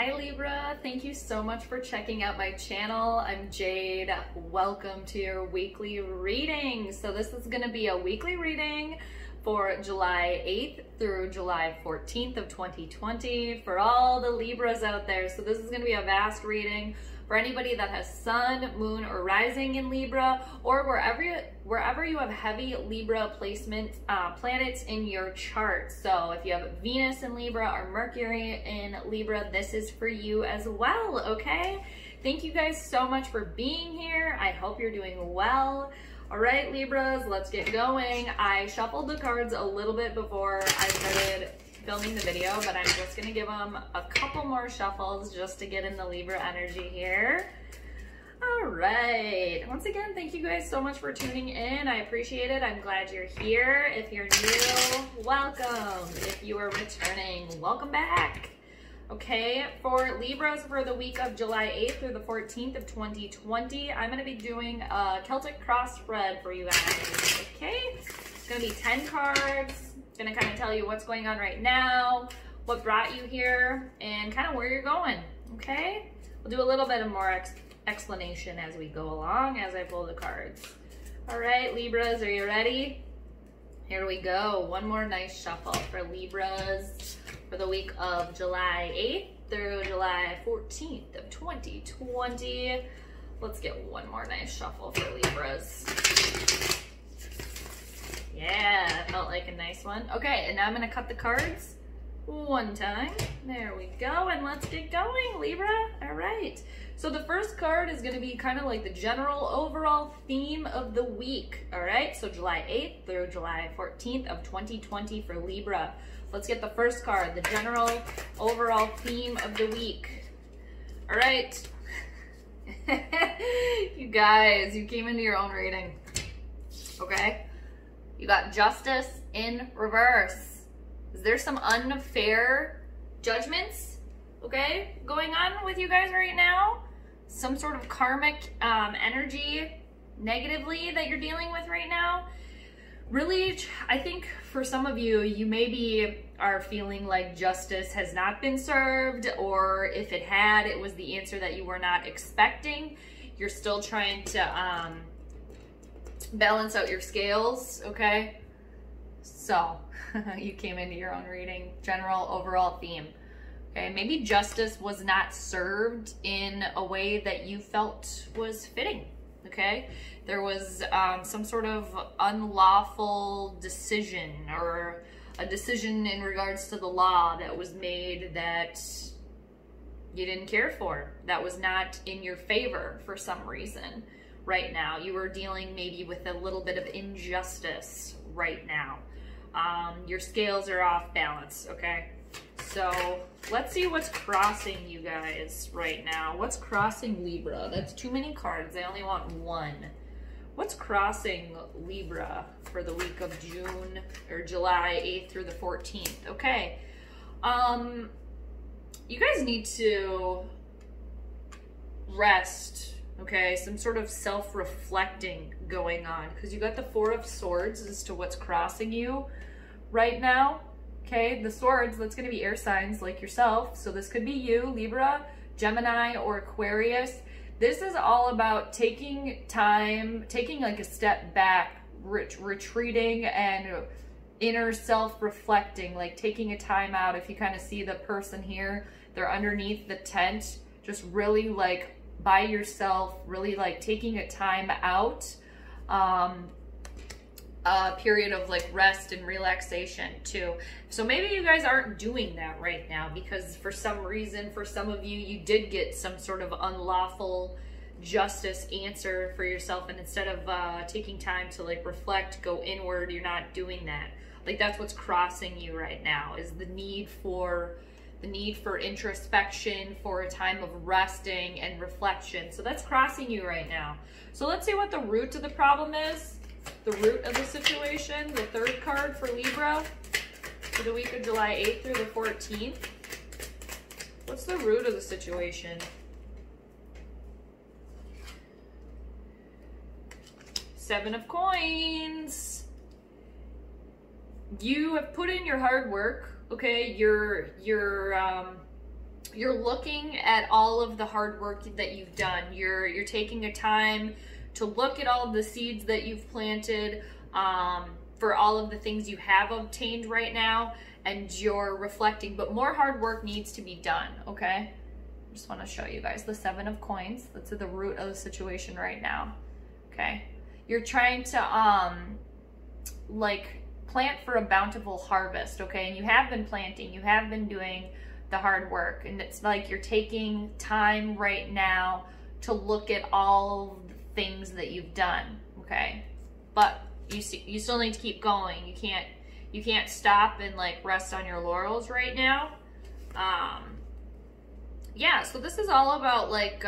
Hi Libra, thank you so much for checking out my channel. I'm Jade. Welcome to your weekly reading. So this is going to be a weekly reading for July 8th through July 14th of 2020 for all the Libras out there. So this is going to be a vast reading for anybody that has sun, moon, or rising in Libra, or wherever you have heavy Libra placement planets in your chart. So if you have Venus in Libra or Mercury in Libra, this is for you as well, okay? Thank you guys so much for being here. I hope you're doing well. All right, Libras, let's get going. I shuffled the cards a little bit before I started filming the video, but I'm just gonna give them a couple more shuffles just to get in the Libra energy here. All right, once again, thank you guys so much for tuning in. I appreciate it. I'm glad you're here. If you're new, welcome. If you are returning, welcome back. Okay, for Libras for the week of July 8th through the 14th of 2020, I'm gonna be doing a Celtic cross spread for you guys, okay? It's gonna be 10 cards. Gonna kind of tell you what's going on right now, what brought you here, and kind of where you're going, okay? We'll do a little bit of more explanation as we go along as I pull the cards. All right, Libras, are you ready? Here we go. One more nice shuffle for Libras for the week of July 8th through July 14th of 2020. Let's get one more nice shuffle for Libras. Yeah, that felt like a nice one. Okay, and now I'm gonna cut the cards one time. There we go, and let's get going, Libra. All right, so the first card is gonna be kind of like the general overall theme of the week. All right, so July 8th through July 14th of 2020 for Libra. Let's get the first card, the general overall theme of the week. All right. You guys, you came into your own reading, okay? You got justice in reverse. Is there some unfair judgments, okay, going on with you guys right now? Some sort of karmic energy negatively that you're dealing with right now? Really, I think for some of you, you maybe are feeling like justice has not been served, or if it had, it was the answer that you were not expecting. You're still trying to balance out your scales, okay? So, you came into your own reading, general overall theme. Okay, maybe justice was not served in a way that you felt was fitting, okay? There was some sort of unlawful decision or a decision in regards to the law that was made that you didn't care for, that was not in your favor for some reason. Right now, you are dealing maybe with a little bit of injustice right now. Your scales are off balance, okay? So let's see what's crossing you guys right now. What's crossing Libra? That's too many cards. I only want one. What's crossing Libra for the week of June or July 8th through the 14th? Okay. You guys need to rest. Okay, some sort of self-reflecting going on, because you got the Four of Swords as to what's crossing you right now. Okay, the Swords, that's going to be air signs like yourself. So this could be you, Libra, Gemini, or Aquarius. This is all about taking time, taking like a step back, retreating, and inner self-reflecting, like taking a time out. If you kind of see the person here, they're underneath the tent, just really like by yourself, really like taking a time out, a period of like rest and relaxation too. So maybe you guys aren't doing that right now because for some reason, for some of you, you did get some sort of unlawful justice answer for yourself, and instead of taking time to like reflect, go inward, you're not doing that. Like that's what's crossing you right now, is the need for introspection, for a time of resting and reflection. So that's crossing you right now. So let's see what the root of the problem is, the root of the situation, the third card for Libra for the week of July 8th through the 14th. What's the root of the situation? Seven of Coins. You have put in your hard work, okay? You're you're looking at all of the hard work that you've done. You're taking a time to look at all of the seeds that you've planted, for all of the things you have obtained right now, and you're reflecting, but more hard work needs to be done, okay? I just want to show you guys the 7 of coins. That's at the root of the situation right now, okay? You're trying to, like, plant for a bountiful harvest, okay? And you have been planting, you have been doing the hard work, and it's like you're taking time right now to look at all the things that you've done, okay? But you still need to keep going. You can't stop and like rest on your laurels right now. Yeah, so this is all about like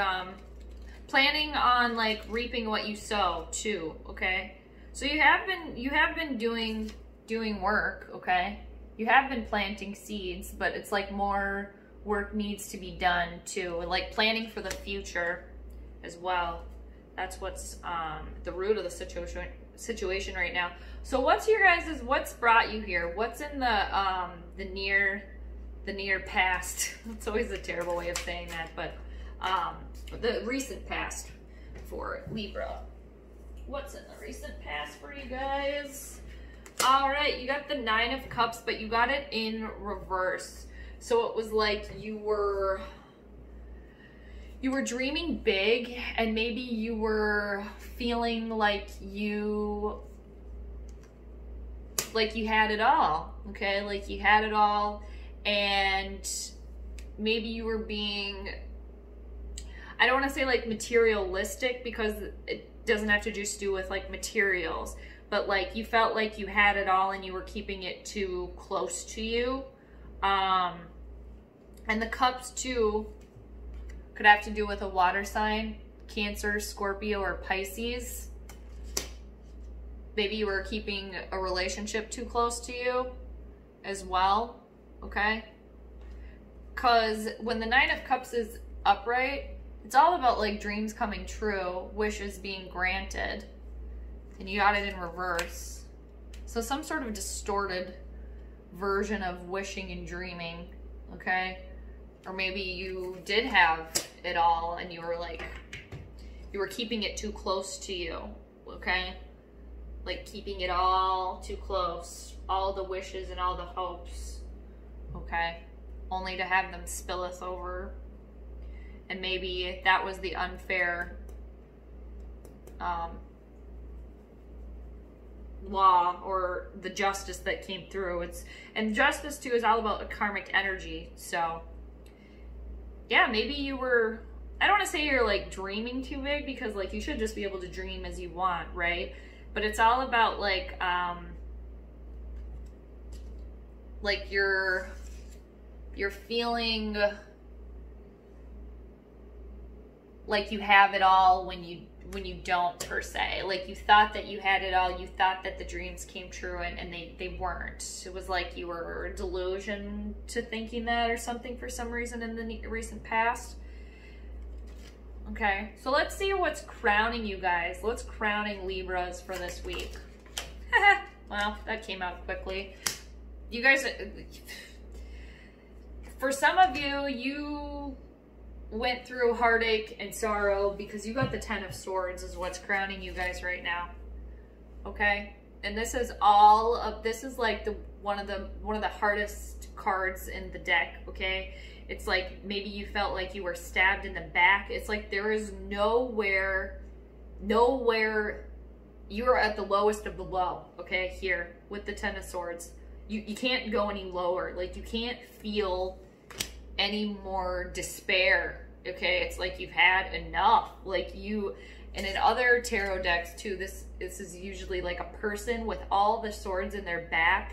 planning on like reaping what you sow too, okay? So you have been doing work, okay? You have been planting seeds, but it's like more work needs to be done too, and like planning for the future as well. That's what's the root of the situation right now. So what's brought you here? What's in the near past? It's always a terrible way of saying that, but the recent past for Libra. What's in the recent past for you guys? All right, you got the 9 of Cups, but you got it in reverse. So it was like you were dreaming big, and maybe you were feeling like you had it all, okay? Like you had it all, and maybe you were being, I don't want to say like materialistic, because it doesn't have to just do with like materials, but like you felt like you had it all and you were keeping it too close to you. And the Cups too could have to do with a water sign, Cancer, Scorpio, or Pisces. Maybe you were keeping a relationship too close to you as well, okay? Because when the 9 of Cups is upright, it's all about like dreams coming true, wishes being granted, and you got it in reverse. So some sort of distorted version of wishing and dreaming, okay? Or maybe you did have it all and you were keeping it too close to you, okay? Like keeping it all too close, all the wishes and all the hopes, okay? Only to have them spilleth over. And maybe that was the unfair law or the justice that came through. And justice too is all about a karmic energy. So yeah, maybe you were, I don't want to say you're like dreaming too big, because like you should just be able to dream as you want, right? But it's all about like you're feeling like you have it all when you don't, per se. Like you thought that you had it all, you thought that the dreams came true, and they weren't. It was like you were a delusion to thinking that or something for some reason in the recent past. Okay, so let's see what's crowning you guys. What's crowning Libras for this week? Well, that came out quickly. You guys, for some of you, you went through heartache and sorrow because you got the 10 of Swords is what's crowning you guys right now. Okay? And this is like one of the hardest cards in the deck, okay? It's like maybe you felt like you were stabbed in the back. It's like there is nowhere you're at the lowest of the low, okay? Here with the 10 of Swords. You can't go any lower. Like you can't feel any more despair, okay? It's like you've had enough. Like you, and in other tarot decks too, this is usually like a person with all the swords in their back,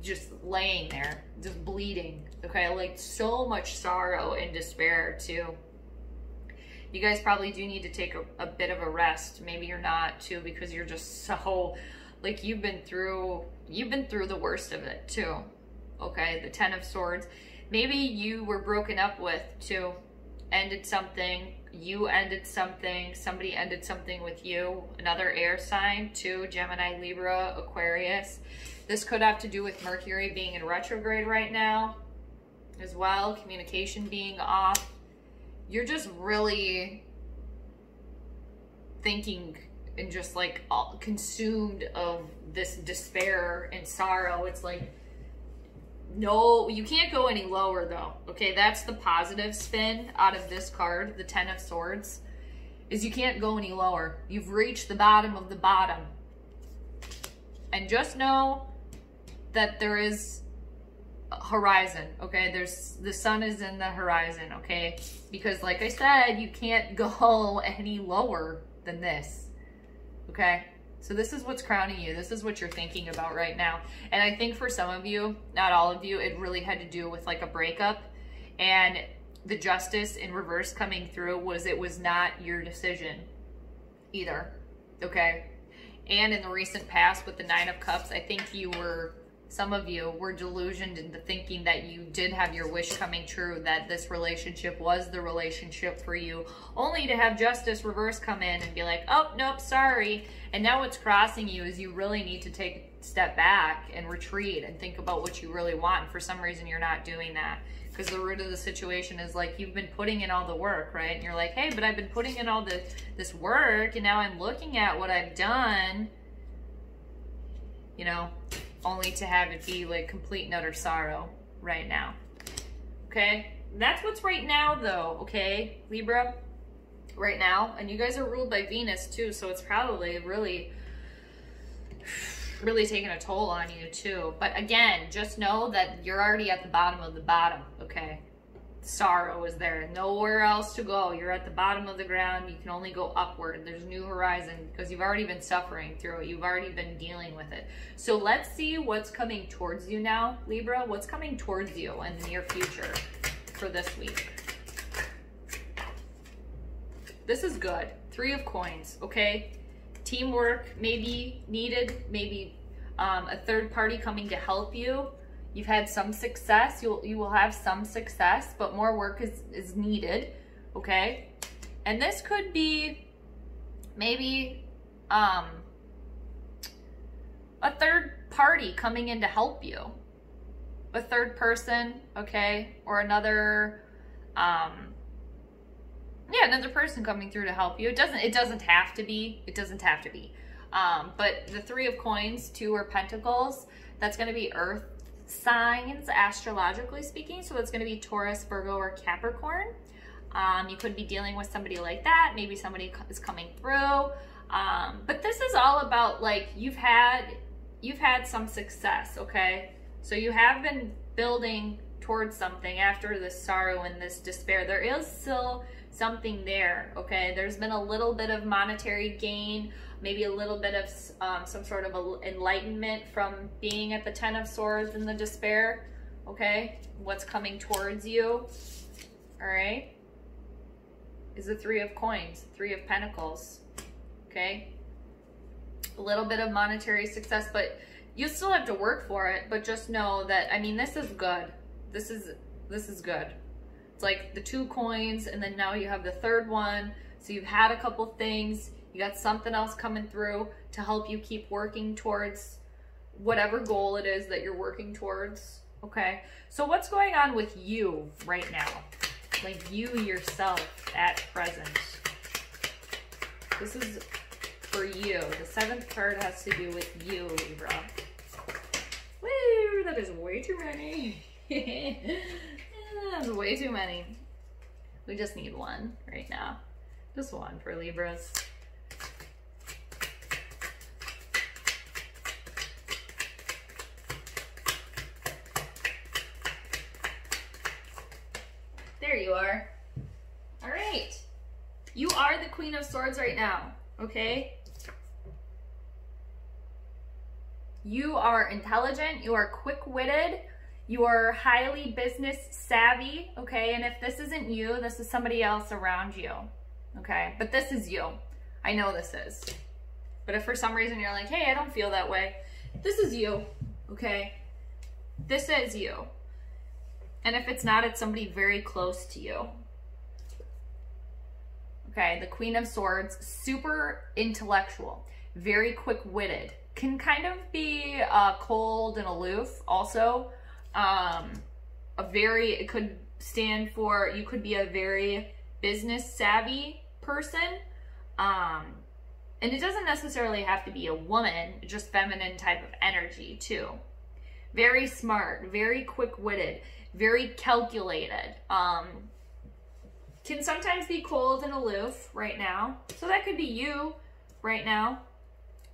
just laying there, just bleeding, okay? Like so much sorrow and despair too. You guys probably do need to take a bit of a rest. Maybe you're not too, because you're just so, like you've been through the worst of it too, okay? The 10 of Swords. Maybe you were broken up with too, ended something, you ended something, somebody ended something with you, another air sign too, Gemini, Libra, Aquarius. This could have to do with Mercury being in retrograde right now, as well, communication being off. You're just really thinking and just like all consumed of this despair and sorrow. It's like, no, you can't go any lower though. Okay, that's the positive spin out of this card, the 10 of Swords, is you can't go any lower. You've reached the bottom of the bottom. And just know that there is a horizon, okay? The sun is in the horizon, okay? Because like I said, you can't go any lower than this, okay? So this is what's crowning you. This is what you're thinking about right now. And I think for some of you, not all of you, it really had to do with like a breakup. And the Justice in reverse coming through was, it was not your decision either, okay? And in the recent past with the 9 of Cups, I think some of you were delusioned into thinking that you did have your wish coming true, that this relationship was the relationship for you, only to have Justice reverse come in and be like, oh, nope, sorry. And now what's crossing you is you really need to take a step back and retreat and think about what you really want. And for some reason, you're not doing that. Because the root of the situation is like, you've been putting in all the work, right? And you're like, hey, but I've been putting in all this work, and now I'm looking at what I've done, you know, only to have it be like complete and utter sorrow right now. Okay? That's what's right now though, okay, Libra? Right now. And you guys are ruled by Venus too, so it's probably really taking a toll on you too. But again, just know that you're already at the bottom of the bottom, okay? Sorrow is there, nowhere else to go. You're at the bottom of the ground. You can only go upward. There's new horizon because you've already been suffering through it. You've already been dealing with it. So let's see what's coming towards you now, Libra. What's coming towards you in the near future for this week? This is good. 3 of Coins, okay? Teamwork may be needed, maybe a third party coming to help you. You've had some success. You will have some success, but more work is needed, okay? And this could be maybe a third party coming in to help you. A third person, okay? Or another, yeah, another person coming through to help you. It doesn't have to be. It doesn't have to be. But the 3 of Coins, 2 are Pentacles. That's going to be Earth signs, astrologically speaking. So it's going to be Taurus, Virgo, or Capricorn. You could be dealing with somebody like that. Maybe somebody is coming through. But this is all about like you've had some success, okay? So you have been building towards something after this sorrow and this despair. There is still something there, okay? There's been a little bit of monetary gain, maybe a little bit of some sort of enlightenment from being at the 10 of Swords and the despair, okay? What's coming towards you, all right, is the 3 of Coins, 3 of Pentacles, okay? A little bit of monetary success, but you still have to work for it. But just know that, I mean, this is good. This is good. It's like the 2 coins, and then now you have the 3rd one. So you've had a couple things. You got something else coming through to help you keep working towards whatever goal it is that you're working towards, okay? So what's going on with you right now? Like you yourself at present. This is for you. The 7th card has to do with you, Libra. Woo, that is way too many. That's way too many. We just need one right now. Just one for Libras. There you are. All right. You are the Queen of Swords right now, okay? You are intelligent, you are quick-witted, you are highly business savvy, okay? And if this isn't you, this is somebody else around you, okay? But this is you. I know this is. But if for some reason you're like, hey, I don't feel that way, this is you, okay? This is you. And if it's not, it's somebody very close to you. Okay, the Queen of Swords, super intellectual, very quick-witted, can kind of be cold and aloof also. it could stand for, you could be a very business savvy person. And it doesn't necessarily have to be a woman, just feminine type of energy too. Very smart, very quick-witted, very calculated. Can sometimes be cold and aloof right now. So that could be you right now.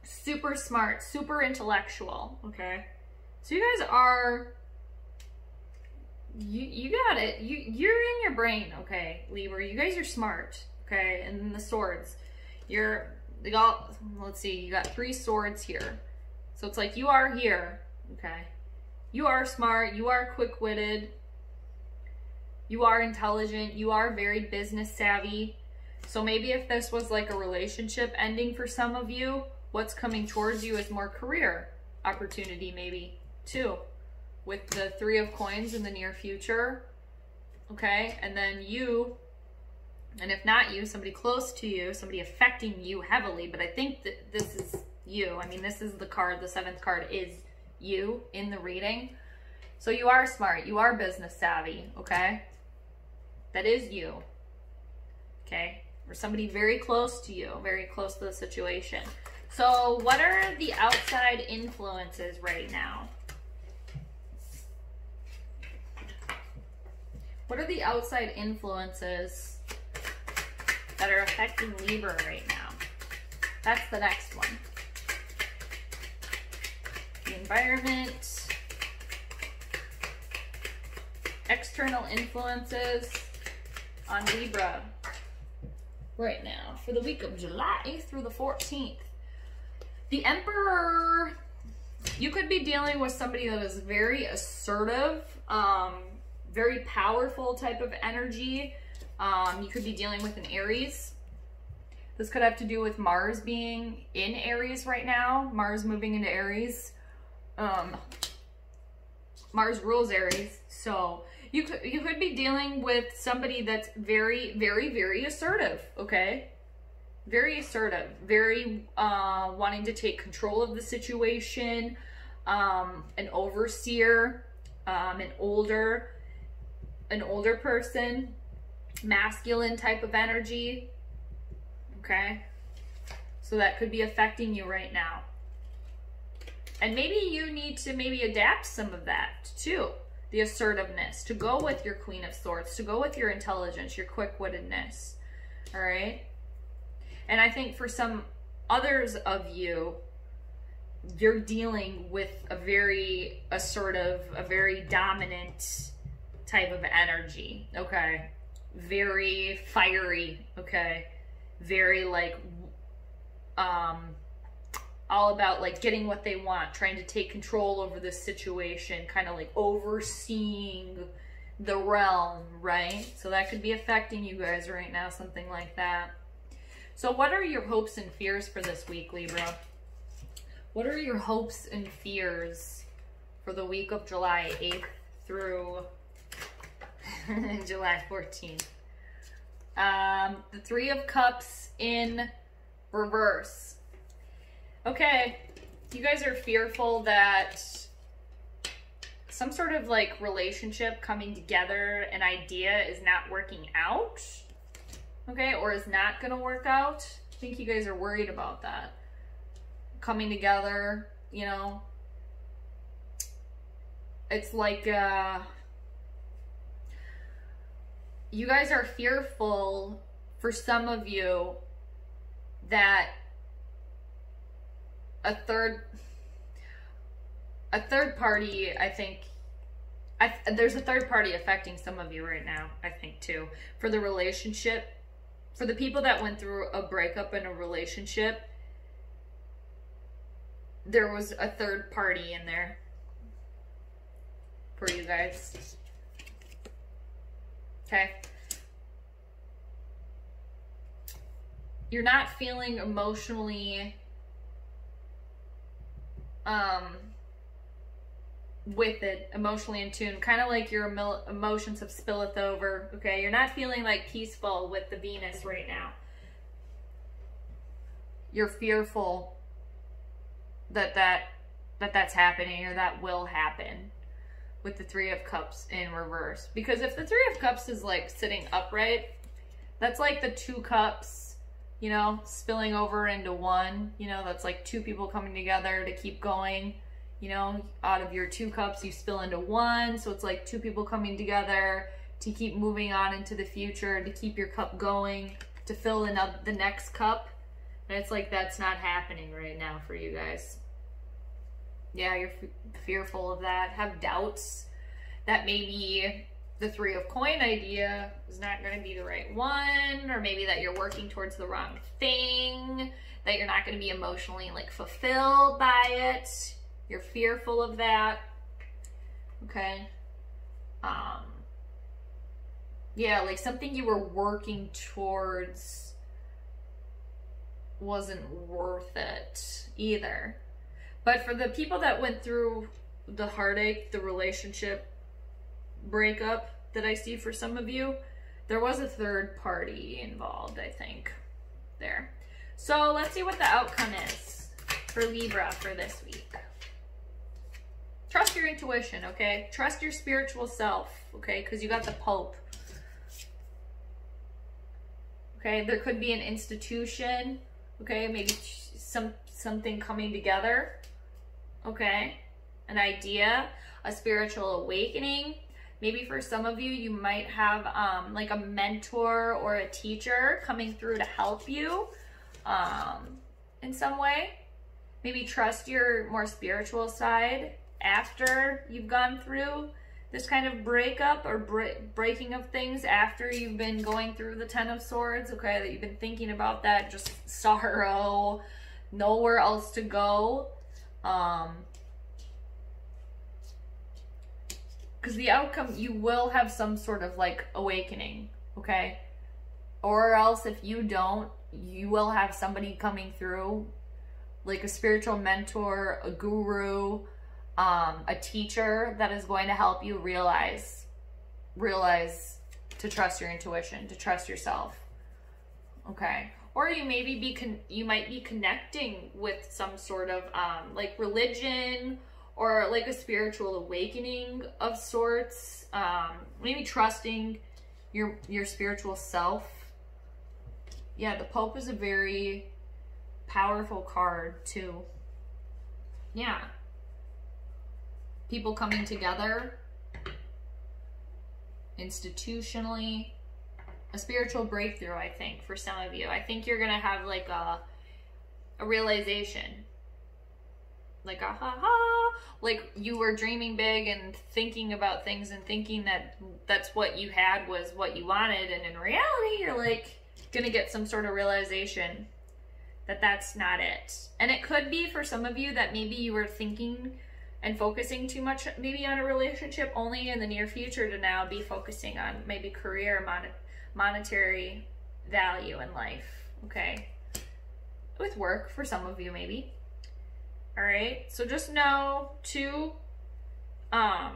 Super smart, super intellectual, okay? So you guys are, you got it. You're in your brain, okay, Libra. You guys are smart, okay? And then the swords. Let's see, you got 3 swords here. So it's like you are here, okay? You are smart, you are quick-witted, you are intelligent, you are very business savvy. So maybe if this was like a relationship ending for some of you, what's coming towards you is more career opportunity maybe too, with the 3 of coins in the near future, okay? And then you, and if not you, somebody close to you, somebody affecting you heavily, but I think that this is you. I mean, this is the card, the 7th card is you in the reading. So you are smart, you are business savvy, okay? That is you, okay? Or somebody very close to you, very close to the situation. So what are the outside influences right now? What are the outside influences that are affecting Libra right now? That's the next one. The environment, external influences on Libra right now for the week of July 8th through the 14th. The Emperor, you could be dealing with somebody that is very assertive, very powerful type of energy. You could be dealing with an Aries. This could have to do with Mars being in Aries right now. Mars moving into Aries. Mars rules Aries. So you could be dealing with somebody that's very, very, very assertive, okay? Very assertive, very wanting to take control of the situation, an overseer, an older person, masculine type of energy, okay? So that could be affecting you right now. And maybe you need to adapt some of that too. The assertiveness, to go with your Queen of Swords, to go with your intelligence, your quick-wittedness, all right? And I think for some others of you, you're dealing with a very assertive, a very dominant type of energy, okay? Very fiery, okay? Very like, all about like getting what they want, trying to take control over the situation, kind of like overseeing the realm, right? So that could be affecting you guys right now, something like that. So what are your hopes and fears for this week, Libra? What are your hopes and fears for the week of July 8th through July 14th? The 3 of Cups in reverse. Okay, you guys are fearful that some sort of like relationship coming together, an idea is not working out, okay, or is not going to work out. I think you guys are worried about that. Coming together, you know, it's like, you guys are fearful for some of you that a third party, I think, there's a third party affecting some of you right now, I think too. For the relationship, for the people that went through a breakup in a relationship, there was a third party in there for you guys. Okay. You're not feeling emotionally with it, emotionally in tune, kind of like your emotions have spilled over, okay? You're not feeling like peaceful with the Venus right now. You're fearful that that's happening, or that will happen, with the Three of Cups in reverse. Because if the Three of Cups is like sitting upright, that's like the 2 cups, you know, spilling over into 1. You know, that's like 2 people coming together to keep going. You know, out of your 2 cups, you spill into 1. So it's like 2 people coming together to keep moving on into the future, to keep your cup going, to fill in up the next cup. And it's like that's not happening right now for you guys. Yeah, you're fearful of that, have doubts that maybe the 3 of coin idea is not going to be the right one, or maybe that you're working towards the wrong thing, that you're not going to be emotionally like fulfilled by it. You're fearful of that. Okay. Yeah, like something you were working towards wasn't worth it either. But for the people that went through the heartache, the relationship breakup that I see for some of you, there was a third party involved, I think, there. So let's see what the outcome is for Libra for this week. Trust your intuition, okay? Trust your spiritual self, okay? Because you got the Pope. Okay, there could be an institution, okay? Maybe something coming together, okay? An idea, a spiritual awakening. Maybe for some of you, you might have like a mentor or a teacher coming through to help you in some way. Maybe trust your more spiritual side after you've gone through this kind of breakup or breaking of things, after you've been going through the Ten of Swords, okay, that you've been thinking about that, just sorrow, nowhere else to go. Because the outcome, you will have some sort of like awakening, okay? Or else if you don't, you will have somebody coming through, like a spiritual mentor, a guru, a teacher that is going to help you realize to trust your intuition, to trust yourself, okay? Or you maybe you might be connecting with some sort of like religion, or like a spiritual awakening of sorts. Maybe trusting your spiritual self. Yeah, the Pope is a very powerful card too. Yeah. People coming together institutionally. A spiritual breakthrough, I think, for some of you. I think you're going to have like a realization. Like, like you were dreaming big and thinking about things and thinking that that's what you had was what you wanted. And in reality, you're like going to get some sort of realization that that's not it. And it could be for some of you that maybe you were thinking and focusing too much maybe on a relationship only in the near future, to now be focusing on maybe career, monetary value in life, okay? With work for some of you maybe. All right, so just know too, I'm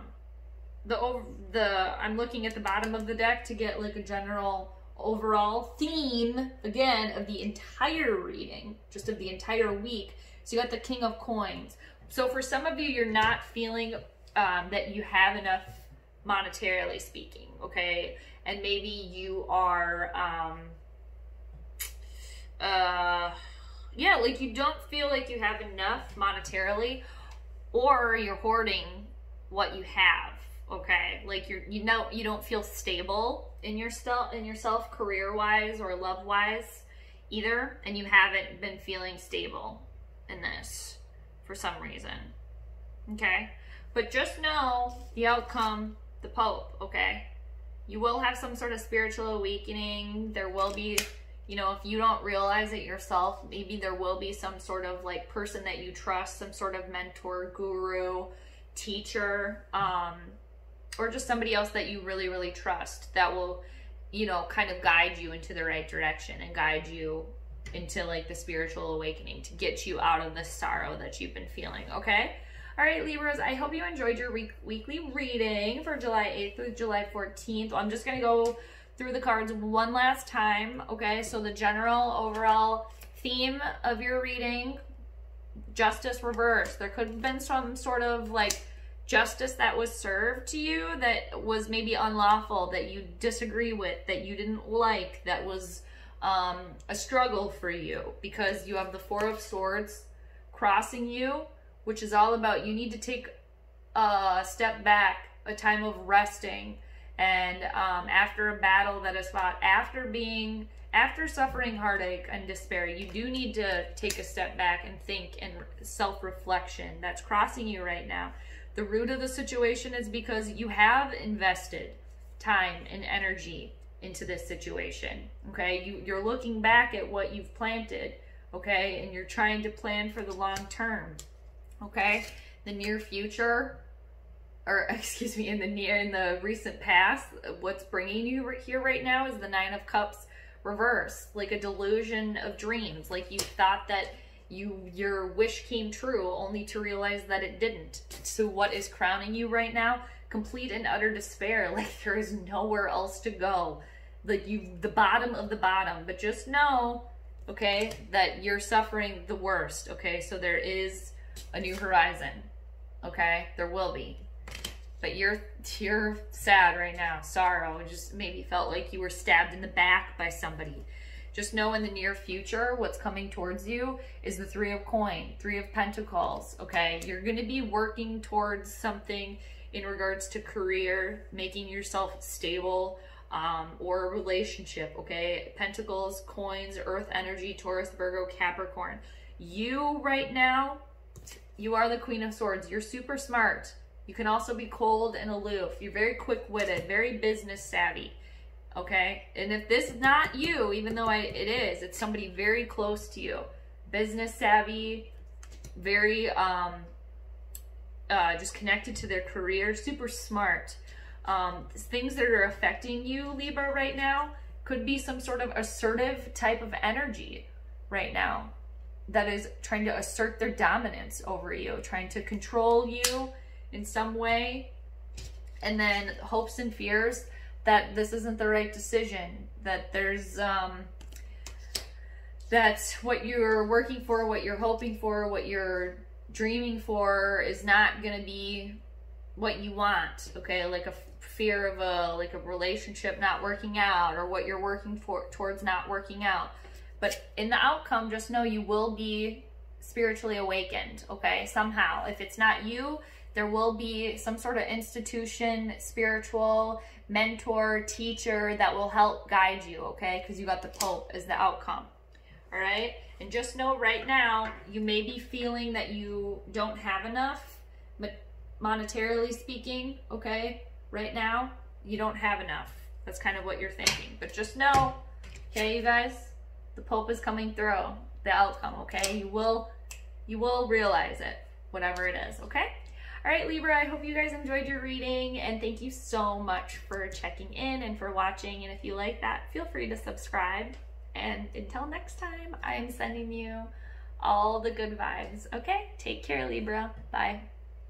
looking at the bottom of the deck to get like a general overall theme, again, of the entire reading, just of the entire week. So you got the King of Coins. So for some of you, you're not feeling that you have enough monetarily speaking, okay? And maybe you are, yeah, like you don't feel like you have enough monetarily, or you're hoarding what you have, okay? Like you don't feel stable in yourself career-wise or love-wise either, and you haven't been feeling stable in this for some reason, okay? But just know the outcome, the Pope, okay? You will have some sort of spiritual awakening. There will be, you know, if you don't realize it yourself, maybe there will be some sort of like person that you trust, some sort of mentor, guru, teacher, or just somebody else that you really, really trust that will, you know, kind of guide you into the right direction and guide you into like the spiritual awakening to get you out of the sorrow that you've been feeling, okay? All right, Libras, I hope you enjoyed your weekly reading for July 8th through July 14th. I'm just going to go through the cards one last time, okay? So the general overall theme of your reading, Justice reversed. There could have been some sort of like justice that was served to you that was maybe unlawful, that you disagree with, that you didn't like, that was a struggle for you, because you have the Four of Swords crossing you, which is all about you need to take a step back, a time of resting, and after a battle that is fought, after suffering heartache and despair, you do need to take a step back and think, and self-reflection that's crossing you right now. The root of the situation is because you have invested time and energy into this situation, okay? You're looking back at what you've planted, okay? And you're trying to plan for the long term, okay? The near future, or excuse me, in the recent past, what's bringing you here right now is the Nine of Cups reverse, like a delusion of dreams. Like you thought that your wish came true, only to realize that it didn't. So what is crowning you right now? Complete and utter despair. Like there is nowhere else to go. Like the bottom of the bottom. But just know, okay, that you're suffering the worst, okay? So there is a new horizon, okay? There will be. But you're sad right now. Sorrow. It just maybe felt like you were stabbed in the back by somebody. Just know in the near future, what's coming towards you is the Three of Coins, Three of Pentacles, okay? You're going to be working towards something in regards to career, making yourself stable, or a relationship, okay? Pentacles, coins, earth energy, Taurus, Virgo, Capricorn. You right now, you are the Queen of Swords. You're super smart. You can also be cold and aloof. You're very quick-witted, very business savvy. Okay, and if this is not you, even though it is, it's somebody very close to you. Business savvy, very just connected to their career, super smart. Things that are affecting you, Libra, right now could be some sort of assertive type of energy right now that is trying to assert their dominance over you, trying to control you in some way. And then hopes and fears that this isn't the right decision, that there's that what you're working for, what you're hoping for, what you're dreaming for is not going to be what you want, okay? Like a fear of a relationship not working out, or what you're working towards not working out. But in the outcome, just know you will be spiritually awakened, okay? Somehow. If it's not you, there will be some sort of institution, spiritual mentor, teacher that will help guide you, okay? Because you got the Pope as the outcome, all right? And just know right now, you may be feeling that you don't have enough, but monetarily speaking, okay? Right now, you don't have enough. That's kind of what you're thinking. But just know, okay, you guys, the Pope is coming through, the outcome, okay? You will realize it, whatever it is, okay? All right, Libra, I hope you guys enjoyed your reading, and thank you so much for checking in and for watching. And if you like that, feel free to subscribe. And until next time, I am sending you all the good vibes, okay? Take care, Libra. Bye.